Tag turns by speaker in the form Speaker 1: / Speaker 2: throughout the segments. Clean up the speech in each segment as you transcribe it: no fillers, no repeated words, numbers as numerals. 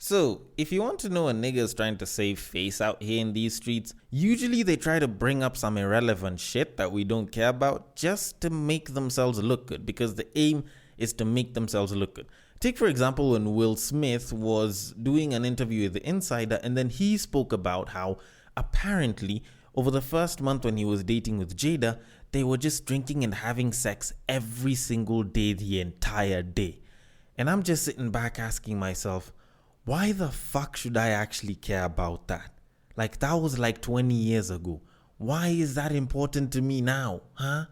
Speaker 1: So, if you want to know a nigga's trying to save face out here in these streets, usually they try to bring up some irrelevant shit that we don't care about just to make themselves look good, because the aim is to make themselves look good. Take, for example, when Will Smith was doing an interview with The Insider, and then he spoke about how apparently over the first month when he was dating with Jada, they were just drinking and having sex every single day, the entire day. And I'm just sitting back asking myself, why the fuck should I actually care about that? Like, that was like 20 years ago. Why is that important to me now, huh?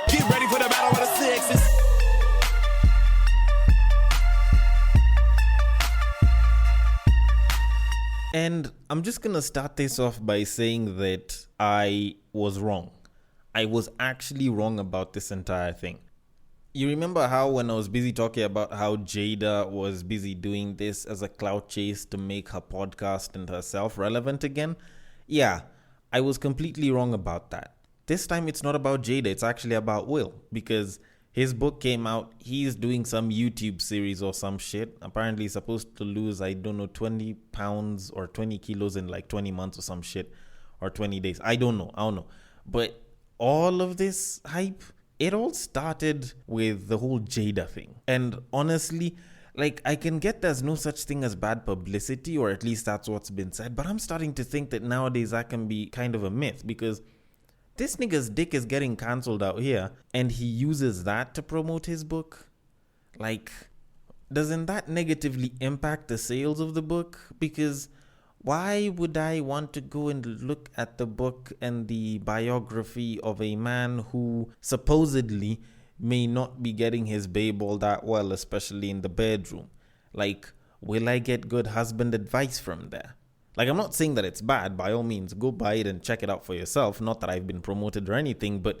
Speaker 2: Get ready for the battle of the sexes.
Speaker 1: And I'm just gonna start this off by saying that I was wrong. I was actually wrong about this entire thing. You remember how when I was busy talking about how Jada was busy doing this as a clout chase to make her podcast and herself relevant again? Yeah, I was completely wrong about that. This time it's not about Jada, it's actually about Will, because his book came out. He's doing some YouTube series or some shit. Apparently he's supposed to lose, 20 pounds or 20 kilos in like 20 months or some shit, or 20 days. I don't know. But all of this hype, it all started with the whole Jada thing. And honestly, like, I can get there's no such thing as bad publicity, or at least that's what's been said, but I'm starting to think that nowadays that can be kind of a myth, because this nigga's dick is getting cancelled out here and he uses that to promote his book. Like, doesn't that negatively impact the sales of the book? Because why would I want to go and look at the book and the biography of a man who supposedly may not be getting his babe all that well, especially in the bedroom? Like, will I get good husband advice from there? Like, I'm not saying that it's bad. By all means, go buy it and check it out for yourself. Not that I've been promoted or anything, but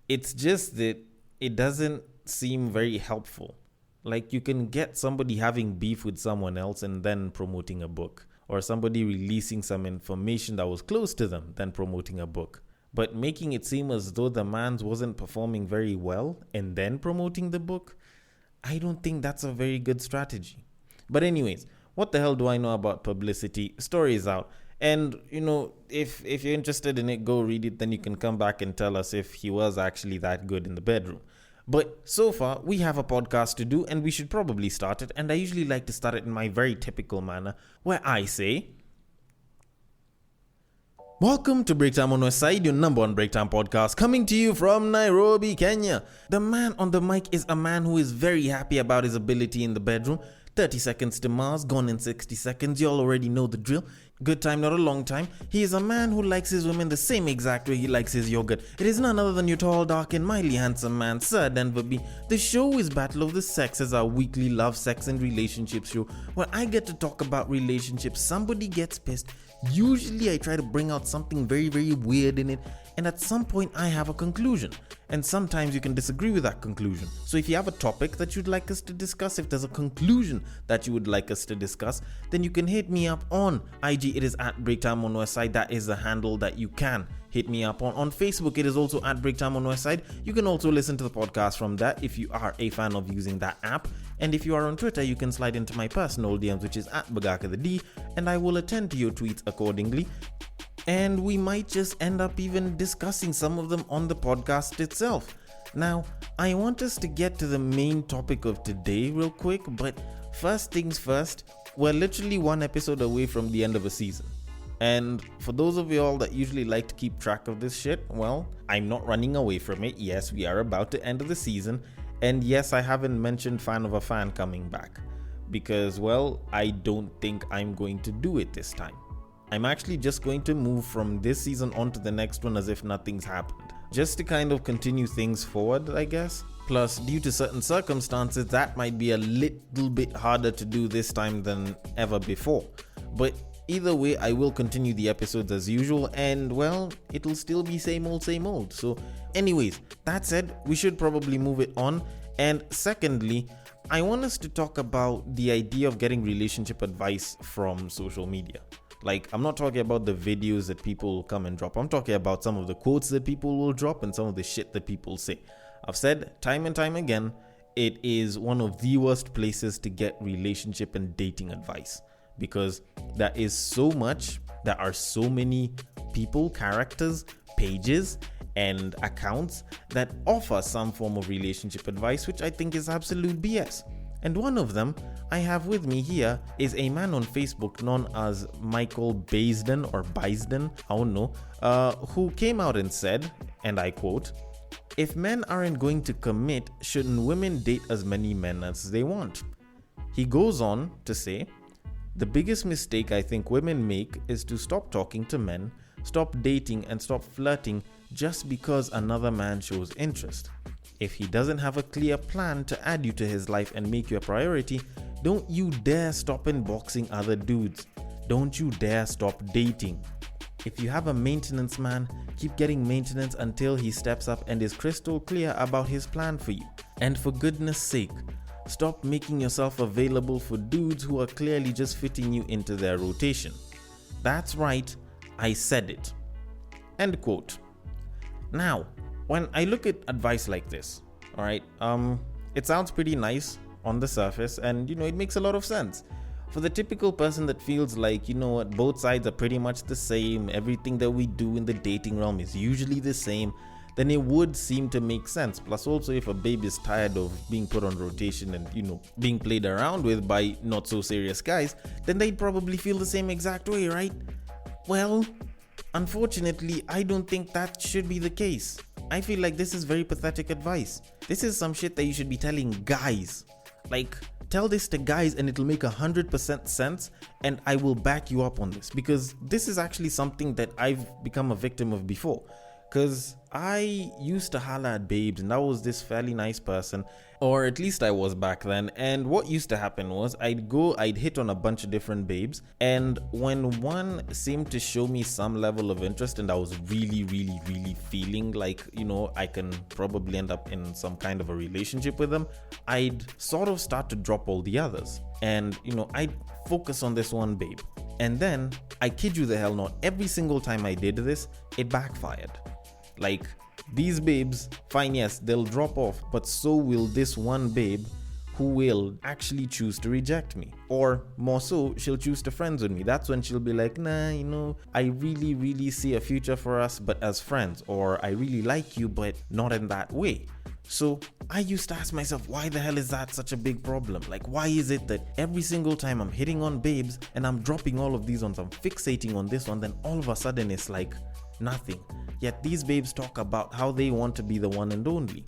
Speaker 1: it's just that it doesn't seem very helpful. Like, you can get somebody having beef with someone else and then promoting a book, or somebody releasing some information that was close to them, then promoting a book. But making it seem as though the man's wasn't performing very well and then promoting the book, I don't think that's a very good strategy. But anyways, what the hell do I know about publicity? Story is out. And, if you're interested in it, go read it. Then you can come back and tell us if he was actually that good in the bedroom. But so far, we have a podcast to do, and we should probably start it. And I usually like to start it in my very typical manner, where I say, welcome to Breaktime on West Side, your number one Breaktime podcast, coming to you from Nairobi, Kenya. The man on the mic is a man who is very happy about his ability in the bedroom. 30 seconds to Mars, gone in 60 seconds. You all already know the drill. Good time, not a long time. He is a man who likes his women the same exact way he likes his yogurt. It is none other than your tall, dark, and mildly handsome man, Sir Denver B. The show is Battle of the Sexes, our weekly love, sex, and relationships show, where I get to talk about relationships. Somebody gets pissed. Usually I try to bring out something very, very weird in it, and at some point I have a conclusion. And sometimes you can disagree with that conclusion. So if you have a topic that you'd like us to discuss, if there's a conclusion that you would like us to discuss, then you can hit me up on IG. It is at Breaktime on Westside. That is the handle that you can hit me up on. On Facebook, it is also at Breaktime on Westside. You can also listen to the podcast from that if you are a fan of using that app. And if you are on Twitter, you can slide into my personal DMs, which is at Bagaka the D, and I will attend to your tweets accordingly. And we might just end up even discussing some of them on the podcast itself. Now, I want us to get to the main topic of today real quick, but first things first, we're literally one episode away from the end of a season. And for those of y'all that usually like to keep track of this shit, well, I'm not running away from it. Yes, we are about to end the season. And yes, I haven't mentioned Fan of a Fan coming back. Because, well, I don't think I'm going to do it this time. I'm actually just going to move from this season on to the next one as if nothing's happened. Just to kind of continue things forward, I guess. Plus, due to certain circumstances, that might be a little bit harder to do this time than ever before. But either way, I will continue the episodes as usual, and well, it'll still be same old, same old. So anyways, that said, we should probably move it on. And secondly, I want us to talk about the idea of getting relationship advice from social media. Like, I'm not talking about the videos that people come and drop. I'm talking about some of the quotes that people will drop and some of the shit that people say. I've said time and time again, it is one of the worst places to get relationship and dating advice, because there are so many people, characters, pages, and accounts that offer some form of relationship advice, which I think is absolute BS. And one of them I have with me here is a man on Facebook known as Michael Baisden or Baisden, I don't know, who came out and said, and I quote, "If men aren't going to commit, shouldn't women date as many men as they want?" He goes on to say, "The biggest mistake I think women make is to stop talking to men, stop dating, and stop flirting just because another man shows interest. If he doesn't have a clear plan to add you to his life and make you a priority, don't you dare stop inboxing other dudes. Don't you dare stop dating. If you have a maintenance man, keep getting maintenance until he steps up and is crystal clear about his plan for you. And for goodness sake, stop making yourself available for dudes who are clearly just fitting you into their rotation. That's right, I said it." End quote. Now, when I look at advice like this, all right, it sounds pretty nice on the surface, and it makes a lot of sense. For the typical person that feels like, both sides are pretty much the same, everything that we do in the dating realm is usually the same, then it would seem to make sense. Plus also, if a babe is tired of being put on rotation and, being played around with by not so serious guys, then they'd probably feel the same exact way, right? Well, unfortunately, I don't think that should be the case. I feel like this is very pathetic advice. This is some shit that you should be telling guys. Like, tell this to guys and it'll make 100% sense, and I will back you up on this, because this is actually something that I've become a victim of before. Because I used to holler at babes, and I was this fairly nice person, or at least I was back then. And what used to happen was I'd hit on a bunch of different babes, and when one seemed to show me some level of interest and I was really, really, really feeling like, I can probably end up in some kind of a relationship with them, I'd sort of start to drop all the others. And, I'd focus on this one babe. And then, I kid you the hell not, every single time I did this, it backfired. Like, these babes, fine, yes, they'll drop off, but so will this one babe who will actually choose to reject me. Or more so, she'll choose to friends with me. That's when she'll be like, nah, I really, really see a future for us, but as friends. Or I really like you, but not in that way. So I used to ask myself, why the hell is that such a big problem? Like, why is it that every single time I'm hitting on babes and I'm dropping all of these ones, I'm fixating on this one, then all of a sudden it's like nothing. Yet these babes talk about how they want to be the one and only.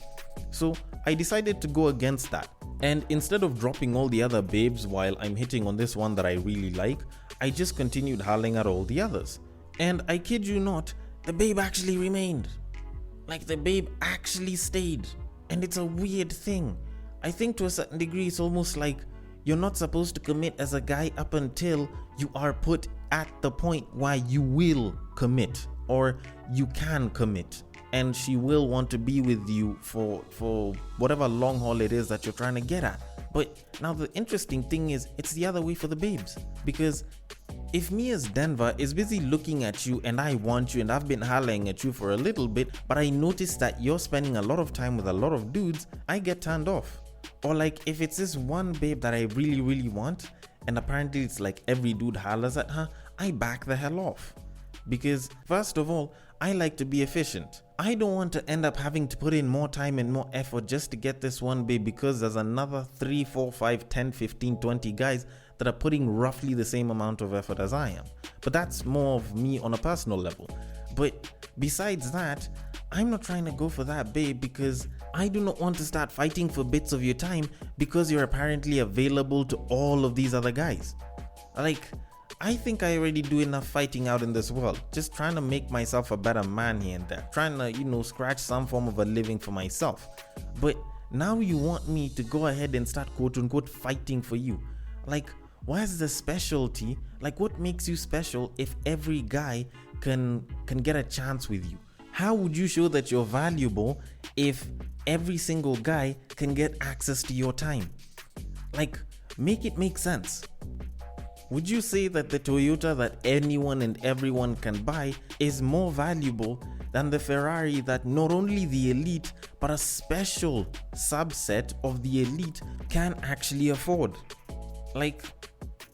Speaker 1: So I decided to go against that. And instead of dropping all the other babes while I'm hitting on this one that I really like, I just continued howling at all the others. And I kid you not, the babe actually remained. Like, the babe actually stayed. And it's a weird thing. I think to a certain degree it's almost like you're not supposed to commit as a guy up until you are put at the point where you will commit, or you can commit, and she will want to be with you for whatever long haul it is that you're trying to get at. But now the interesting thing is, it's the other way for the babes. Because if me as Denver is busy looking at you and I want you and I've been hollering at you for a little bit, but I notice that you're spending a lot of time with a lot of dudes, I get turned off. Or like, if it's this one babe that I really, really want, and apparently it's like every dude hollers at her, I back the hell off. Because first of all, I like to be efficient. I don't want to end up having to put in more time and more effort just to get this one babe, because there's another 3, 4, 5, 10, 15, 20 guys that are putting roughly the same amount of effort as I am. But that's more of me on a personal level. But besides that, I'm not trying to go for that babe, because I do not want to start fighting for bits of your time because you're apparently available to all of these other guys. Like, I think I already do enough fighting out in this world, just trying to make myself a better man here and there, trying to, scratch some form of a living for myself. But now you want me to go ahead and start quote unquote fighting for you. Like, where's the specialty? Like, what makes you special if every guy can get a chance with you? How would you show that you're valuable if every single guy can get access to your time? Like, make it make sense. Would you say that the Toyota that anyone and everyone can buy is more valuable than the Ferrari that not only the elite, but but a special subset of the elite can actually afford. Like,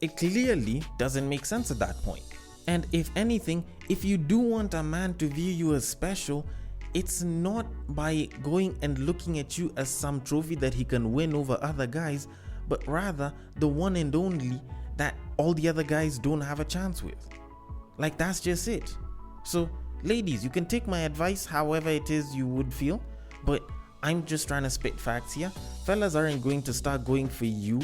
Speaker 1: it clearly doesn't make sense at that point. And if anything, if you do want a man to view you as special, it's not by going and looking at you as some trophy that he can win over other guys, but rather the one and only that all the other guys don't have a chance with. Like, that's just it. So, ladies, you can take my advice however it is you would feel, but I'm just trying to spit facts here. Fellas aren't going to start going for you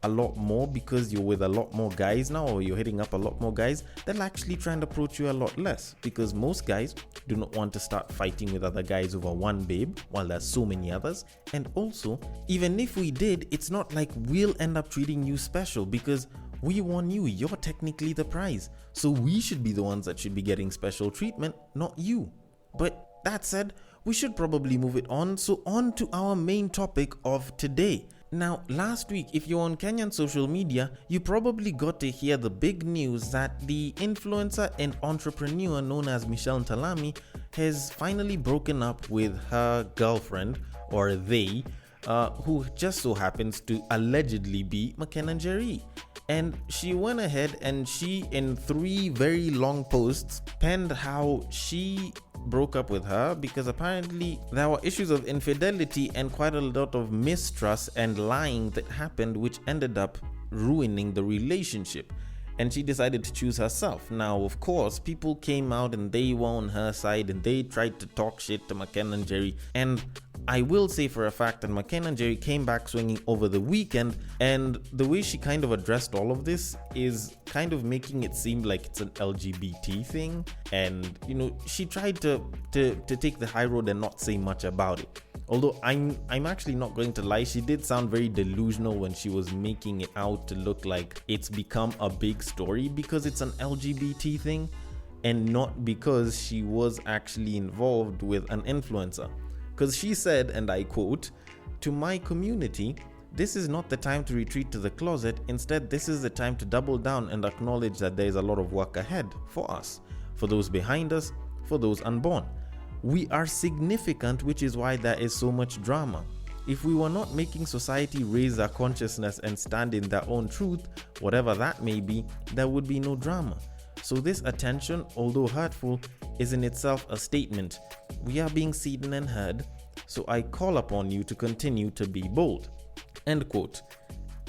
Speaker 1: a lot more because you're with a lot more guys now, or you're hitting up a lot more guys. They'll actually try and approach you a lot less, because most guys do not want to start fighting with other guys over one babe while there's so many others. And also, even if we did, it's not like we'll end up treating you special, because we won you. You're technically the prize, so we should be the ones that should be getting special treatment, not you. But that said, we should probably move it on. So on to our main topic of today. Now, last week, if you're on Kenyan social media, you probably got to hear the big news that the influencer and entrepreneur known as Michelle Ntalami has finally broken up with her girlfriend, or they, who just so happens to allegedly be McKenna Jerry. And she went ahead and she, in 3 very long posts, penned how she broke up with her because apparently there were issues of infidelity and quite a lot of mistrust and lying that happened, which ended up ruining the relationship. And she decided to choose herself. Now, of course, people came out and they were on her side and they tried to talk shit to McKenna and Jerry. And I will say for a fact that McKenna and Jerry came back swinging over the weekend, and the way she kind of addressed all of this is kind of making it seem like it's an LGBT thing. And, you know, she tried to take the high road and not say much about it. Although I'm actually not going to lie, she did sound very delusional when she was making it out to look like it's become a big story because it's an LGBT thing, and not because she was actually involved with an influencer. Because she said, and I quote, "To my community, this is not the time to retreat to the closet. Instead, this is the time to double down and acknowledge that there is a lot of work ahead for us, for those behind us, for those unborn. We are significant, which is why there is so much drama. If we were not making society raise their consciousness and stand in their own truth, whatever that may be, there would be no drama. So this attention, although hurtful, is in itself a statement. We are being seen and heard, so I call upon you to continue to be bold." End quote.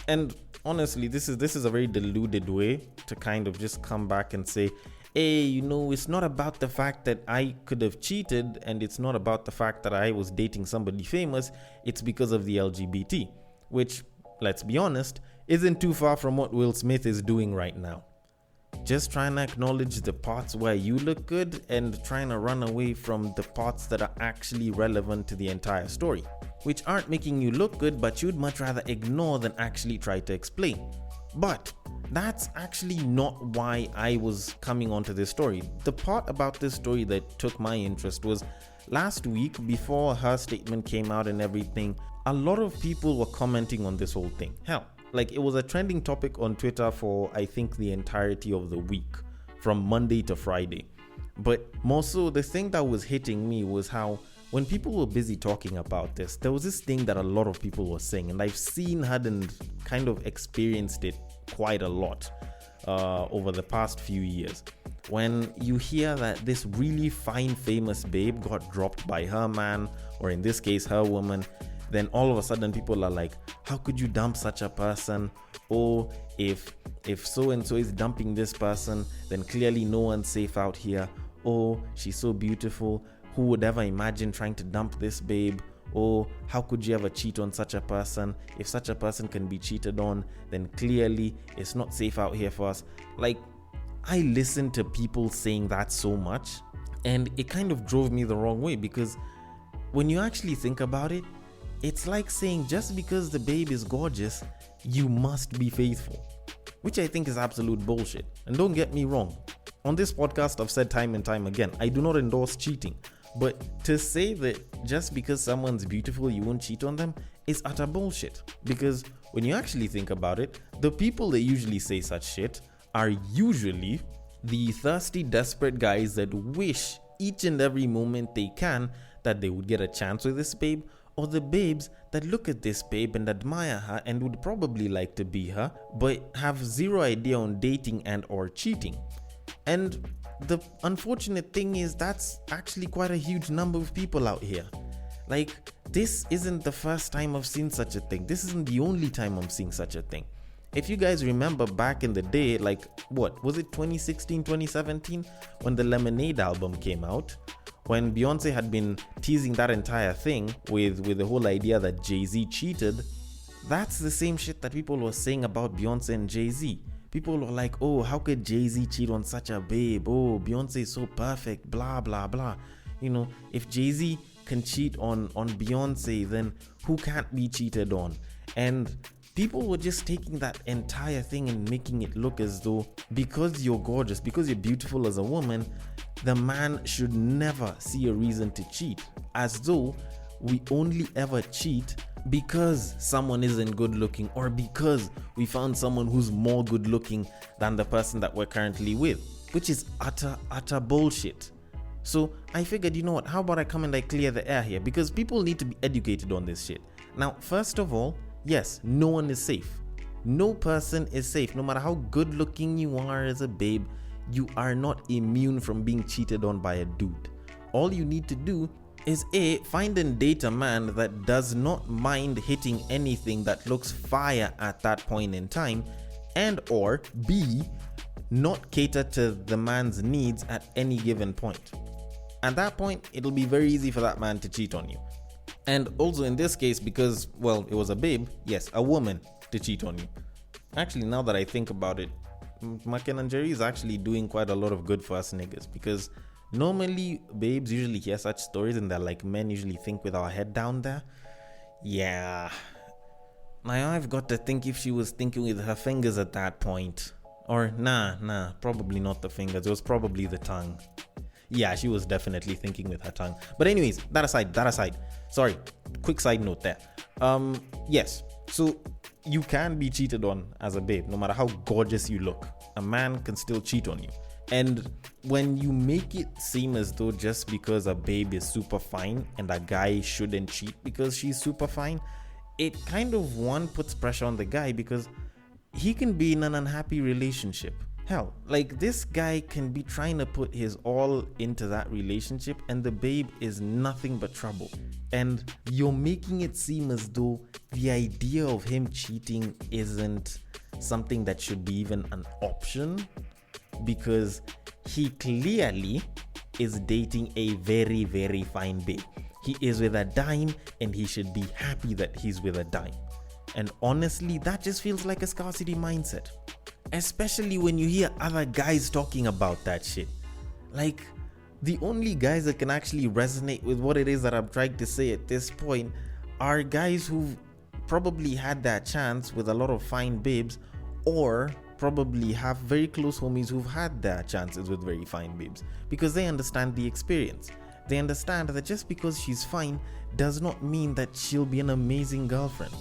Speaker 1: And honestly, this is a very deluded way to kind of just come back and say, hey, you know, it's not about the fact that I could have cheated, and it's not about the fact that I was dating somebody famous, it's because of the LGBT, which, let's be honest, isn't too far from what Will Smith is doing right now. Just trying to acknowledge the parts where you look good and trying to run away from the parts that are actually relevant to the entire story, which aren't making you look good, but you'd much rather ignore than actually try to explain. But that's actually not why I was coming onto this story. The part about this story that took my interest was last week, before her statement came out and everything, a lot of people were commenting on this whole thing. Hell, like, it was a trending topic on Twitter for I think the entirety of the week, from Monday to Friday. But more so, the thing that was hitting me was how when people were busy talking about this, there was this thing that a lot of people were saying, and I've seen, heard, and kind of experienced it quite a lot over the past few years. When you hear that this really fine, famous babe got dropped by her man, or in this case, her woman, then all of a sudden people are like, how could you dump such a person? Or if so-and-so is dumping this person, then clearly no one's safe out here. Or she's so beautiful, who would ever imagine trying to dump this babe? Or how could you ever cheat on such a person? If such a person can be cheated on, then clearly it's not safe out here for us. Like, I listened to people saying that so much, and it kind of drove me the wrong way, because when you actually think about it, it's like saying just because the babe is gorgeous, you must be faithful, which I think is absolute bullshit. And don't get me wrong, on this podcast I've said time and time again, I do not endorse cheating. But to say that just because someone's beautiful, you won't cheat on them is utter bullshit. Because when you actually think about it, the people that usually say such shit are usually the thirsty, desperate guys that wish each and every moment they can that they would get a chance with this babe, or the babes that look at this babe and admire her and would probably like to be her, but have zero idea on dating and or cheating. And the unfortunate thing is that's actually quite a huge number of people out here. Like, this isn't the first time I've seen such a thing. This isn't the only time I'm seeing such a thing. If you guys remember back in the day, like, what was it, 2016, 2017, when the Lemonade album came out, when Beyonce had been teasing that entire thing with the whole idea that Jay-Z cheated, that's the same shit that people were saying about Beyonce and Jay-Z. People were like, oh, how could Jay-Z cheat on such a babe? Oh, Beyonce is so perfect, blah, blah, blah. You know, if Jay-Z can cheat on Beyonce, then who can't be cheated on? And people were just taking that entire thing and making it look as though because you're gorgeous, because you're beautiful as a woman, the man should never see a reason to cheat. As though we only ever cheat because someone isn't good looking, or because we found someone who's more good looking than the person that we're currently with, which is utter bullshit. So I figured, you know what, how about I come and I clear the air here, because people need to be educated on this shit. Now, first of all, yes, no one is safe. No person is safe. No matter how good looking you are as a babe, you are not immune from being cheated on by a dude. All you need to do is A, find and date a man that does not mind hitting anything that looks fire at that point in time, and or B, not cater to the man's needs at any given point. At that point, it'll be very easy for that man to cheat on you. And also in this case, because, well, it was a babe, yes, a woman, to cheat on you. Actually, now that I think about it, McKen and Jerry is actually doing quite a lot of good for us niggas, because normally babes usually hear such stories and they're like, men usually think with our head down there. Yeah. Now I've got to think if she was thinking with her fingers at that point. Or nah, probably not the fingers, it was probably the tongue. Yeah, she was definitely thinking with her tongue. But anyways, that aside. Sorry, quick side note there. Yes, so you can be cheated on as a babe, no matter how gorgeous you look. A man can still cheat on you. And when you make it seem as though just because a babe is super fine and a guy shouldn't cheat because she's super fine, it kind of, one, puts pressure on the guy because he can be in an unhappy relationship. Hell, like, this guy can be trying to put his all into that relationship and the babe is nothing but trouble. And you're making it seem as though the idea of him cheating isn't something that should be even an option, because he clearly is dating a very, very fine babe. He is with a dime and he should be happy that he's with a dime. And honestly, that just feels like a scarcity mindset. Especially when you hear other guys talking about that shit. Like, the only guys that can actually resonate with what it is that I'm trying to say at this point are guys who've probably had that chance with a lot of fine babes, or probably have very close homies who've had their chances with very fine babes, because they understand the experience. They understand that just because she's fine does not mean that she'll be an amazing girlfriend.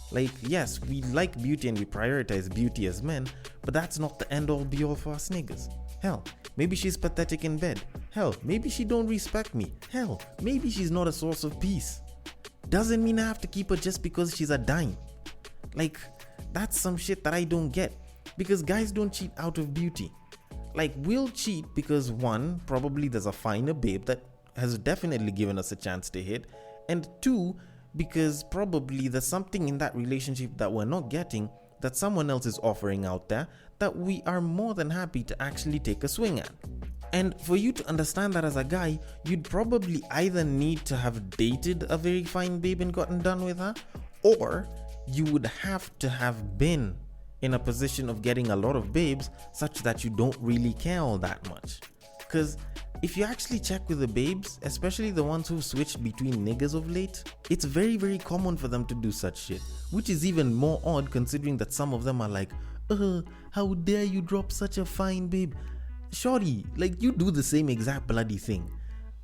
Speaker 1: Like, yes, we like beauty and we prioritize beauty as men, but that's not the end all be all for us niggas. Hell, maybe she's pathetic in bed. Hell, maybe she don't respect me. Hell, maybe she's not a source of peace. Doesn't mean I have to keep her just because she's a dime. Like, that's some shit that I don't get, because guys don't cheat out of beauty. Like, we'll cheat because, one, probably there's a finer babe that has definitely given us a chance to hit, and two, because probably there's something in that relationship that we're not getting that someone else is offering out there that we are more than happy to actually take a swing at. And for you to understand that as a guy, you'd probably either need to have dated a very fine babe and gotten done with her, or you would have to have been in a position of getting a lot of babes such that you don't really care all that much. Because if you actually check with the babes, especially the ones who've switched between niggas of late, it's very, very common for them to do such shit, which is even more odd considering that some of them are like, how dare you drop such a fine babe? Shorty, like, you do the same exact bloody thing.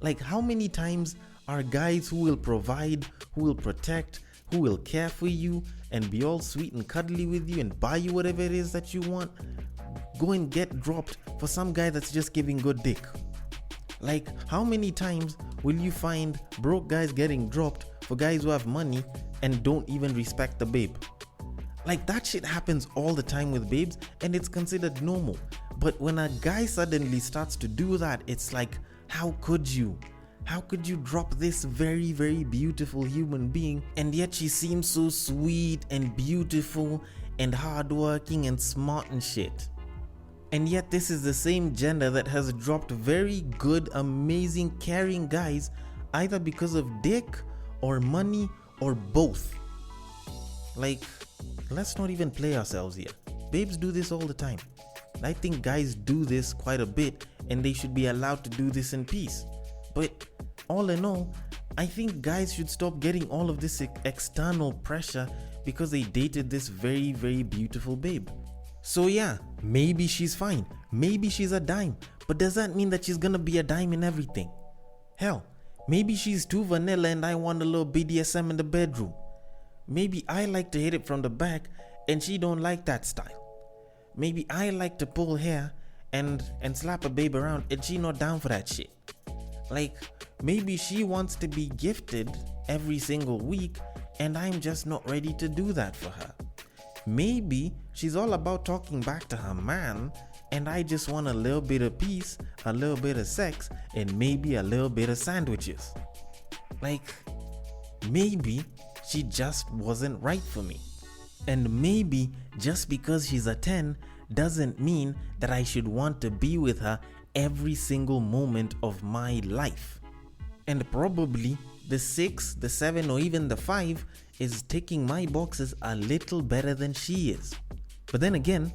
Speaker 1: Like, how many times are guys who will provide, who will protect, who will care for you and be all sweet and cuddly with you and buy you whatever it is that you want, go and get dropped for some guy that's just giving good dick? Like, how many times will you find broke guys getting dropped for guys who have money and don't even respect the babe. Like, that shit happens all the time with babes and it's considered normal. But when a guy suddenly starts to do that, it's like, how could you? How could you drop this very, very beautiful human being and yet she seems so sweet and beautiful and hardworking and smart and shit? And yet this is the same gender that has dropped very good, amazing, caring guys either because of dick or money or both. Like, let's not even play ourselves here. Babes do this all the time. I think guys do this quite a bit and they should be allowed to do this in peace. But all in all, I think guys should stop getting all of this external pressure because they dated this very, very beautiful babe. So yeah, maybe she's fine. Maybe she's a dime. But does that mean that she's gonna be a dime in everything? Hell, maybe she's too vanilla and I want a little BDSM in the bedroom. Maybe I like to hit it from the back and she don't like that style. Maybe I like to pull hair and slap a babe around and she not down for that shit. Like, maybe she wants to be gifted every single week and I'm just not ready to do that for her. Maybe she's all about talking back to her man and I just want a little bit of peace, a little bit of sex, and maybe a little bit of sandwiches. Like, maybe she just wasn't right for me. And maybe just because she's a 10 doesn't mean that I should want to be with her every single moment of my life. And probably the 6, the 7, or even the 5 is ticking my boxes a little better than she is. But then again,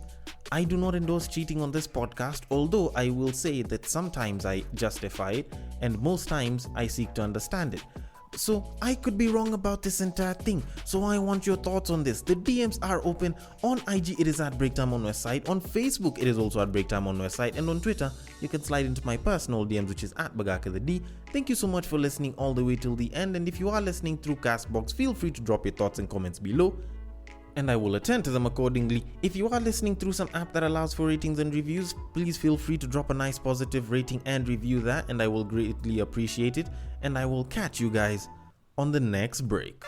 Speaker 1: I do not endorse cheating on this podcast, although I will say that sometimes I justify it and most times I seek to understand it. So I could be wrong about this entire thing. So I want your thoughts on this. The DMs are open. On IG, it is at Breaktime on Westside. On Facebook, it is also at Breaktime on Westside. And on Twitter, you can slide into my personal DMs, which is at Bagaka the D. Thank you so much for listening all the way till the end. And if you are listening through Castbox, feel free to drop your thoughts and comments below, and I will attend to them accordingly. If you are listening through some app that allows for ratings and reviews, please feel free to drop a nice positive rating and review that, and I will greatly appreciate it. And I will catch you guys on the next break.